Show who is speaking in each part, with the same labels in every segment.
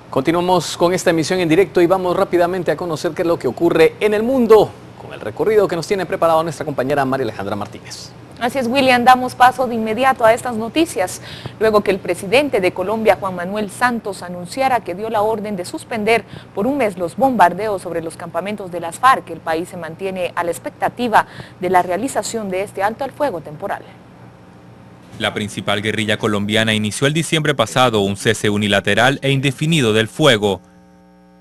Speaker 1: Continuamos con esta emisión en directo y vamos rápidamente a conocer qué es lo que ocurre en el mundo con el recorrido que nos tiene preparado nuestra compañera María Alejandra Martínez.
Speaker 2: Así es, William, damos paso de inmediato a estas noticias, luego que el presidente de Colombia, Juan Manuel Santos, anunciara que dio la orden de suspender por un mes los bombardeos sobre los campamentos de las FARC. El país se mantiene a la expectativa de la realización de este alto al fuego temporal.
Speaker 3: La principal guerrilla colombiana inició el diciembre pasado un cese unilateral e indefinido del fuego.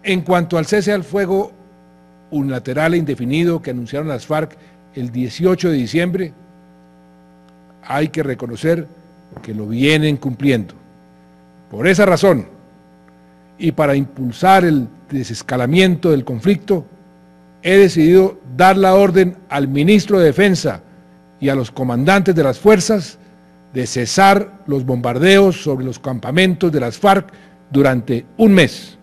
Speaker 4: En cuanto al cese al fuego unilateral e indefinido que anunciaron las FARC el 18 de diciembre, hay que reconocer que lo vienen cumpliendo. Por esa razón, y para impulsar el desescalamiento del conflicto, he decidido dar la orden al ministro de Defensa y a los comandantes de las fuerzas de cesar los bombardeos sobre los campamentos de las FARC durante un mes.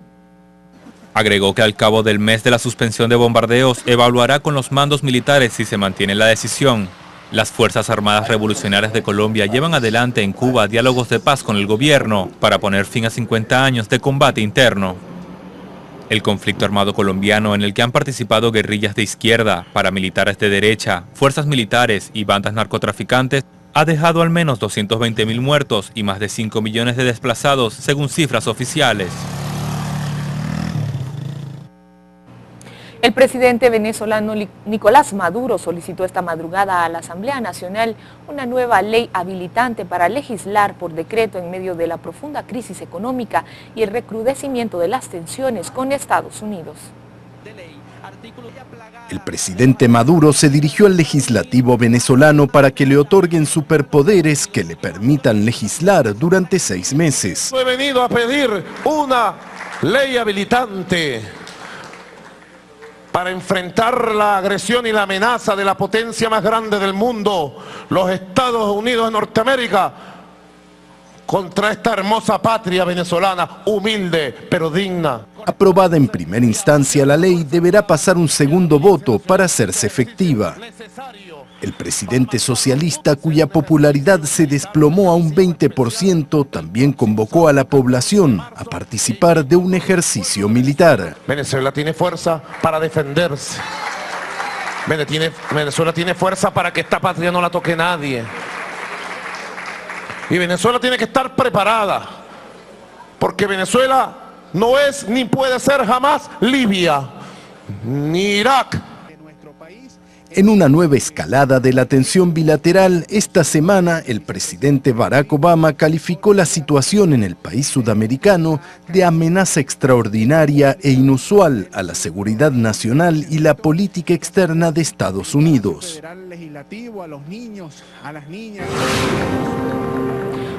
Speaker 3: Agregó que al cabo del mes de la suspensión de bombardeos evaluará con los mandos militares si se mantiene la decisión. Las Fuerzas Armadas Revolucionarias de Colombia llevan adelante en Cuba diálogos de paz con el gobierno para poner fin a 50 años de combate interno. El conflicto armado colombiano, en el que han participado guerrillas de izquierda, paramilitares de derecha, fuerzas militares y bandas narcotraficantes, ha dejado al menos 220.000 muertos y más de 5 millones de desplazados, según cifras oficiales.
Speaker 2: El presidente venezolano Nicolás Maduro solicitó esta madrugada a la Asamblea Nacional una nueva ley habilitante para legislar por decreto en medio de la profunda crisis económica y el recrudecimiento de las tensiones con Estados Unidos.
Speaker 5: El presidente Maduro se dirigió al legislativo venezolano para que le otorguen superpoderes que le permitan legislar durante 6 meses.
Speaker 6: He venido a pedir una ley habilitante para enfrentar la agresión y la amenaza de la potencia más grande del mundo, los Estados Unidos de Norteamérica, contra esta hermosa patria venezolana, humilde pero digna.
Speaker 5: Aprobada en primera instancia, la ley deberá pasar un segundo voto para hacerse efectiva. El presidente socialista, cuya popularidad se desplomó a un 20%, también convocó a la población a participar de un ejercicio militar.
Speaker 6: Venezuela tiene fuerza para defenderse. Venezuela tiene fuerza para que esta patria no la toque nadie. Y Venezuela tiene que estar preparada, porque Venezuela no es ni puede ser jamás Libia, ni Irak.
Speaker 5: En una nueva escalada de la tensión bilateral, esta semana el presidente Barack Obama calificó la situación en el país sudamericano de amenaza extraordinaria e inusual a la seguridad nacional y la política externa de Estados Unidos.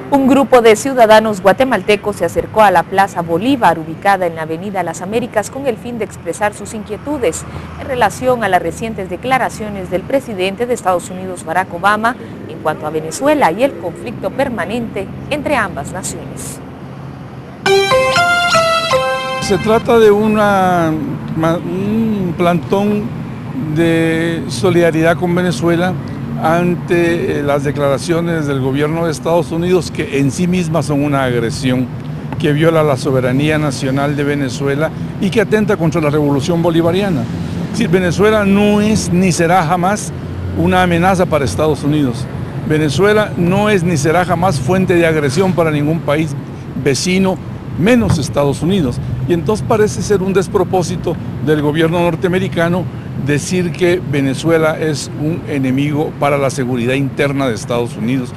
Speaker 2: Un grupo de ciudadanos guatemaltecos se acercó a la Plaza Bolívar, ubicada en la Avenida Las Américas, con el fin de expresar sus inquietudes en relación a las recientes declaraciones del presidente de Estados Unidos, Barack Obama, en cuanto a Venezuela y el conflicto permanente entre ambas naciones.
Speaker 7: Se trata de un plantón de solidaridad con Venezuela ante las declaraciones del gobierno de Estados Unidos, que en sí mismas son una agresión que viola la soberanía nacional de Venezuela y que atenta contra la revolución bolivariana. Es decir, Venezuela no es ni será jamás una amenaza para Estados Unidos. Venezuela no es ni será jamás fuente de agresión para ningún país vecino, menos Estados Unidos. Y entonces parece ser un despropósito del gobierno norteamericano decir que Venezuela es un enemigo para la seguridad interna de Estados Unidos.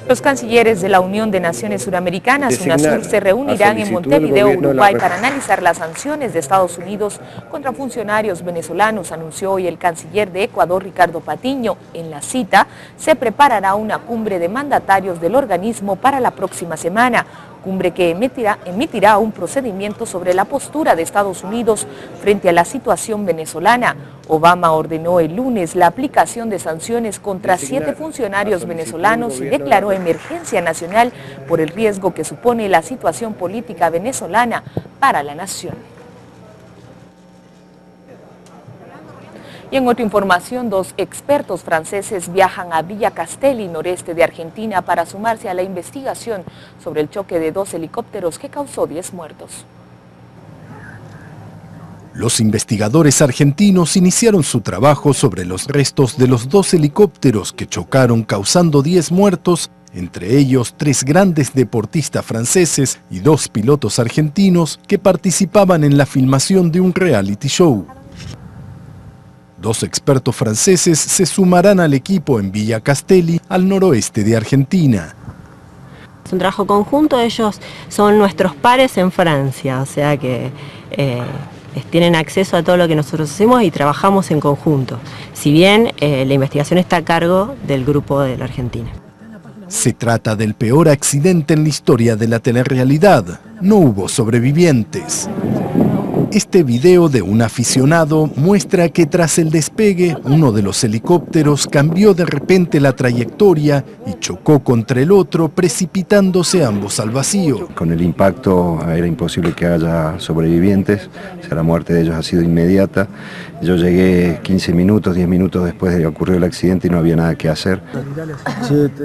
Speaker 2: Los cancilleres de la Unión de Naciones Suramericanas, UNASUR, se reunirán en Montevideo, Uruguay, para analizar las sanciones de Estados Unidos contra funcionarios venezolanos, anunció hoy el canciller de Ecuador, Ricardo Patiño. En la cita se preparará una cumbre de mandatarios del organismo para la próxima semana, cumbre que emitirá un procedimiento sobre la postura de Estados Unidos frente a la situación venezolana. Obama ordenó el lunes la aplicación de sanciones contra 7 funcionarios venezolanos y declaró emergencia nacional por el riesgo que supone la situación política venezolana para la nación. Y en otra información, 2 expertos franceses viajan a Villa Castelli, noreste de Argentina, para sumarse a la investigación sobre el choque de 2 helicópteros que causó 10 muertos.
Speaker 5: Los investigadores argentinos iniciaron su trabajo sobre los restos de los 2 helicópteros que chocaron causando 10 muertos, entre ellos 3 grandes deportistas franceses y 2 pilotos argentinos que participaban en la filmación de un reality show. 2 expertos franceses se sumarán al equipo en Villa Castelli, al noroeste de Argentina.
Speaker 8: Es un trabajo conjunto, ellos son nuestros pares en Francia, o sea que tienen acceso a todo lo que nosotros hacemos y trabajamos en conjunto, si bien la investigación está a cargo del grupo de la Argentina.
Speaker 5: Se trata del peor accidente en la historia de la telerrealidad. No hubo sobrevivientes. Este video de un aficionado muestra que tras el despegue, uno de los helicópteros cambió de repente la trayectoria y chocó contra el otro, precipitándose ambos al vacío.
Speaker 9: Con el impacto era imposible que haya sobrevivientes, o sea, la muerte de ellos ha sido inmediata. Yo llegué 15 minutos, 10 minutos después de que ocurrió el accidente y no había nada que hacer.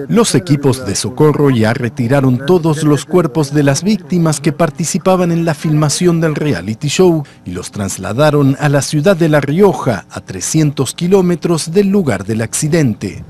Speaker 5: Los equipos de socorro ya retiraron todos los cuerpos de las víctimas que participaban en la filmación del reality show y los trasladaron a la ciudad de La Rioja, a 300 kilómetros del lugar del accidente.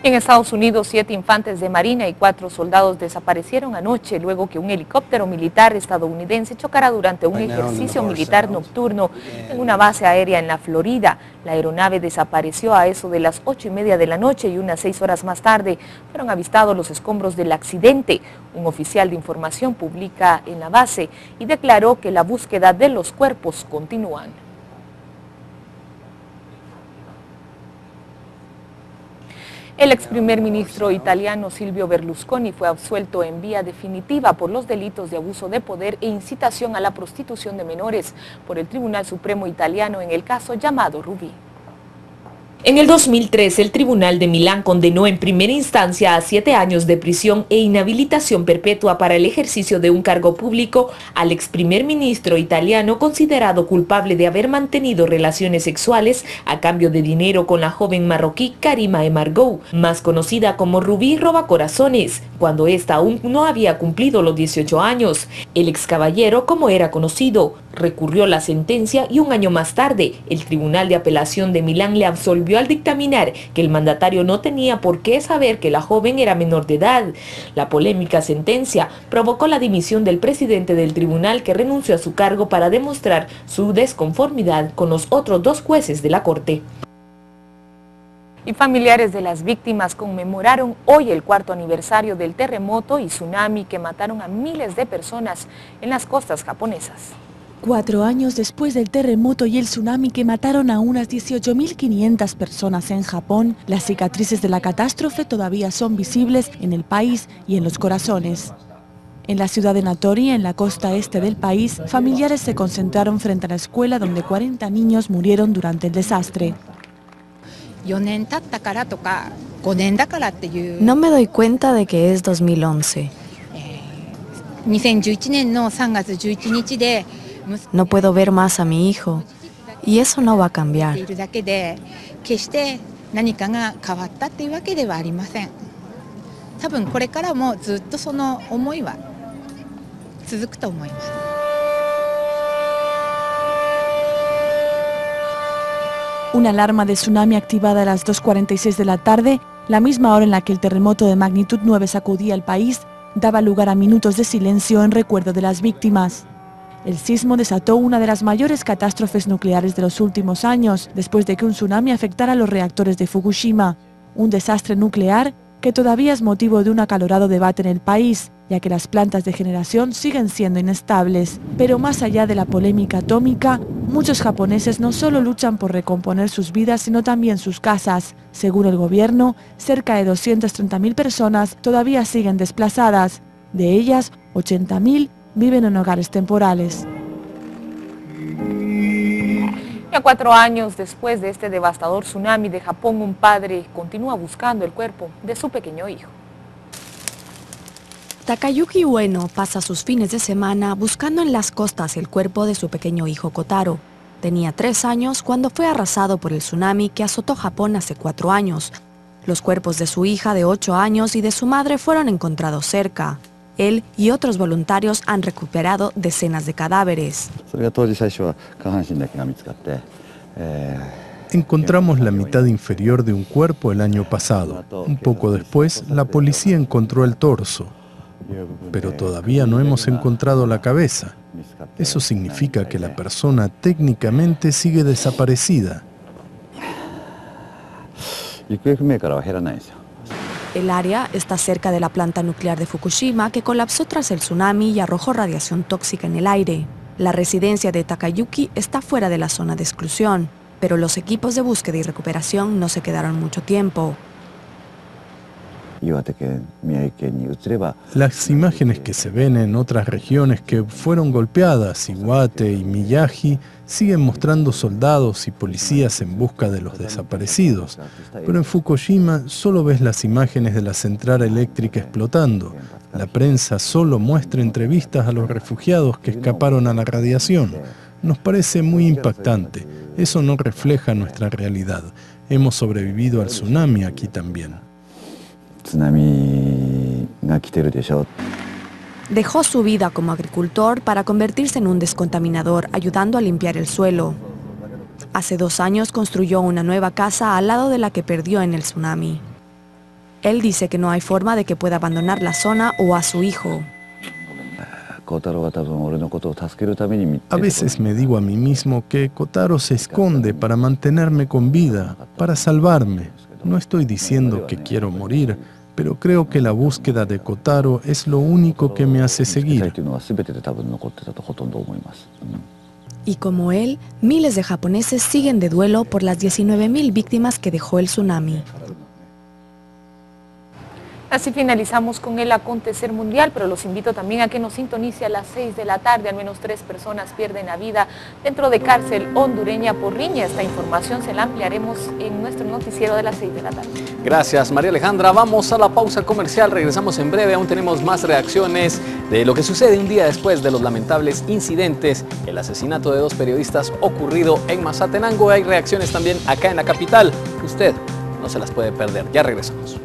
Speaker 2: En Estados Unidos, 7 infantes de marina y 4 soldados desaparecieron anoche luego que un helicóptero militar estadounidense chocara durante un ejercicio militar nocturno en una base aérea en la Florida. La aeronave desapareció a eso de las 8:30 de la noche y unas 6 horas más tarde fueron avistados los escombros del accidente. Un oficial de información publica en la base y declaró que la búsqueda de los cuerpos continúan. El ex primer ministro italiano Silvio Berlusconi fue absuelto en vía definitiva por los delitos de abuso de poder e incitación a la prostitución de menores por el Tribunal Supremo italiano en el caso llamado Rubí. En el 2003, el Tribunal de Milán condenó en primera instancia a 7 años de prisión e inhabilitación perpetua para el ejercicio de un cargo público al ex primer ministro italiano considerado culpable de haber mantenido relaciones sexuales a cambio de dinero con la joven marroquí Karima Emargou, más conocida como Rubí Robacorazones, cuando ésta aún no había cumplido los 18 años. El ex caballero, como era conocido, recurrió la sentencia y un año más tarde, el Tribunal de Apelación de Milán le absolvió al dictaminar que el mandatario no tenía por qué saber que la joven era menor de edad. La polémica sentencia provocó la dimisión del presidente del tribunal, que renunció a su cargo para demostrar su desconformidad con los otros 2 jueces de la corte. Y familiares de las víctimas conmemoraron hoy el 4º aniversario del terremoto y tsunami que mataron a miles de personas en las costas japonesas.
Speaker 10: 4 años después del terremoto y el tsunami que mataron a unas 18.500 personas en Japón, las cicatrices de la catástrofe todavía son visibles en el país y en los corazones. En la ciudad de Natori, en la costa este del país, familiares se concentraron frente a la escuela donde 40 niños murieron durante el desastre.
Speaker 11: No me doy cuenta de que es 2011. No puedo ver más a mi hijo y eso no va a cambiar.
Speaker 10: Una alarma de tsunami activada a las 2:46 de la tarde, la misma hora en la que el terremoto de magnitud 9 sacudía el país, daba lugar a minutos de silencio en recuerdo de las víctimas. El sismo desató una de las mayores catástrofes nucleares de los últimos años, después de que un tsunami afectara los reactores de Fukushima. Un desastre nuclear que todavía es motivo de un acalorado debate en el país, ya que las plantas de generación siguen siendo inestables. Pero más allá de la polémica atómica, muchos japoneses no solo luchan por recomponer sus vidas, sino también sus casas. Según el gobierno, cerca de 230.000 personas todavía siguen desplazadas. De ellas, 80.000 viven en hogares temporales.
Speaker 2: Y a 4 años después de este devastador tsunami de Japón, un padre continúa buscando el cuerpo de su pequeño hijo.
Speaker 10: Takayuki Ueno pasa sus fines de semana buscando en las costas el cuerpo de su pequeño hijo Kotaro. Tenía 3 años cuando fue arrasado por el tsunami que azotó Japón hace 4 años. Los cuerpos de su hija de 8 años y de su madre fueron encontrados cerca. Él y otros voluntarios han recuperado decenas de cadáveres.
Speaker 5: Encontramos la mitad inferior de un cuerpo el año pasado. Un poco después, la policía encontró el torso. Pero todavía no hemos encontrado la cabeza. Eso significa que la persona técnicamente sigue desaparecida.
Speaker 10: El área está cerca de la planta nuclear de Fukushima que colapsó tras el tsunami y arrojó radiación tóxica en el aire. La residencia de Takayuki está fuera de la zona de exclusión, pero los equipos de búsqueda y recuperación no se quedaron mucho tiempo.
Speaker 5: Las imágenes que se ven en otras regiones que fueron golpeadas, Iwate y Miyagi, siguen mostrando soldados y policías en busca de los desaparecidos. Pero en Fukushima solo ves las imágenes de la central eléctrica explotando. La prensa solo muestra entrevistas a los refugiados que escaparon a la radiación. Nos parece muy impactante. Eso no refleja nuestra realidad. Hemos sobrevivido al tsunami aquí también.
Speaker 10: Dejó su vida como agricultor para convertirse en un descontaminador, ayudando a limpiar el suelo. Hace 2 años construyó una nueva casa al lado de la que perdió en el tsunami. Él dice que no hay forma de que pueda abandonar la zona o a su hijo.
Speaker 5: A veces me digo a mí mismo que Kotaro se esconde para mantenerme con vida, para salvarme. No estoy diciendo que quiero morir, pero creo que la búsqueda de Kotaro es lo único que me hace seguir.
Speaker 10: Y como él, miles de japoneses siguen de duelo por las 19.000 víctimas que dejó el tsunami.
Speaker 2: Así finalizamos con el acontecer mundial, pero los invito también a que nos sintonice a las 6 de la tarde. Al menos 3 personas pierden la vida dentro de cárcel hondureña por riña. Esta información se la ampliaremos en nuestro noticiero de las 6 de la tarde.
Speaker 1: Gracias, María Alejandra. Vamos a la pausa comercial. Regresamos en breve. Aún tenemos más reacciones de lo que sucede un día después de los lamentables incidentes, el asesinato de 2 periodistas ocurrido en Mazatenango. Hay reacciones también acá en la capital. Usted no se las puede perder. Ya regresamos.